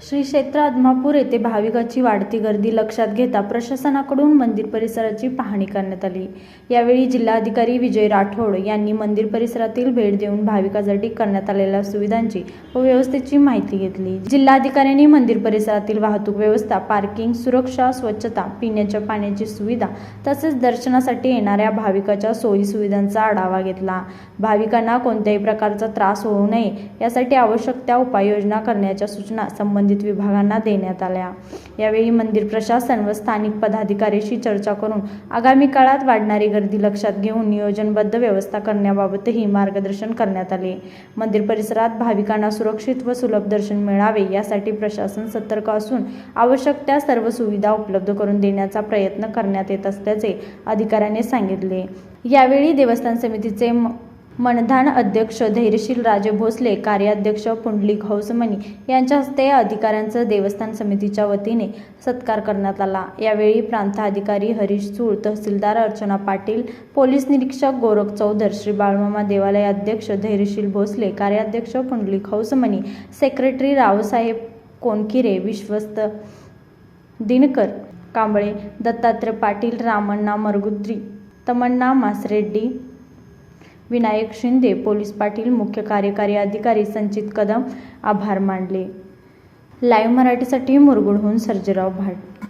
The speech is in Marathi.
श्री क्षेत्र आदमापूर येथे भाविकांची वाढती गर्दी लक्षात घेता प्रशासनाकडून मंदिर परिसराची पाहणी करण्यात आली। यावेळी जिल्हाधिकारी विजय राठोड यांनी मंदिर परिसरातील भेट देऊन भाविकांसाठी करण्यात आलेल्या सुविधांची व व्यवस्थेची माहिती घेतली। जिल्हाधिकाऱ्यांनी मंदिर परिसरातील वाहतूक व्यवस्था, पार्किंग, सुरक्षा, स्वच्छता, पिण्याच्या पाण्याची सुविधा तसेच दर्शनासाठी येणाऱ्या भाविकांच्या सोयी सुविधांचा आढावा घेतला। भाविकांना कोणत्याही प्रकारचा त्रास होऊ नये यासाठी आवश्यक त्या उपाययोजना करण्याच्या सूचना संबंधित विभागांना देण्यात आल्या। यावेळी मंदिर प्रशासन व स्थानिक पदाधिकाऱ्यांशी चर्चा करून आगामी काळात वाढणारी गर्दी लक्षात घेऊन नियोजनबद्ध व्यवस्था करण्याबाबतही मार्गदर्शन करण्यात आले। मंदिर परिसरात भाविकांना सुरक्षित व सुलभ दर्शन मिळावे यासाठी प्रशासन सतर्क असून आवश्यक त्या सर्व सुविधा उपलब्ध करून देण्याचा प्रयत्न करण्यात येत असल्याचे अधिकाऱ्यांनी सांगितले। यावेळी देवस्थान समितीचे मनधान अध्यक्ष धैर्यशील राजे भोसले, कार्याध्यक्ष पुंडलिक हौसमनी यांच्या हस्ते अधिकाऱ्यांचा देवस्थान समितीच्या वतीने सत्कार करण्यात आला। यावेळी प्रांताधिकारी हरीश चूळ, तहसीलदार अर्चना पाटील, पोलीस निरीक्षक गोरख चौधर, श्री बाळूमामा देवालय अध्यक्ष धैर्यशील भोसले, कार्याध्यक्ष पुंडलिक हौसमनी, सेक्रेटरी रावसाहेब कोनकिरे, विश्वस्त दिनकर कांबळे, दत्तात्रय पाटील, रामण्णा मरगुद्री, तमन्ना मासरेड्डी, विनायक शिंदे, पोलीस पाटील, मुख्य कार्यकारी अधिकारी संचित कदम आभार मानले। लाईव्ह मराठीसाठी मुरगुडहून सर्जेराव भाट।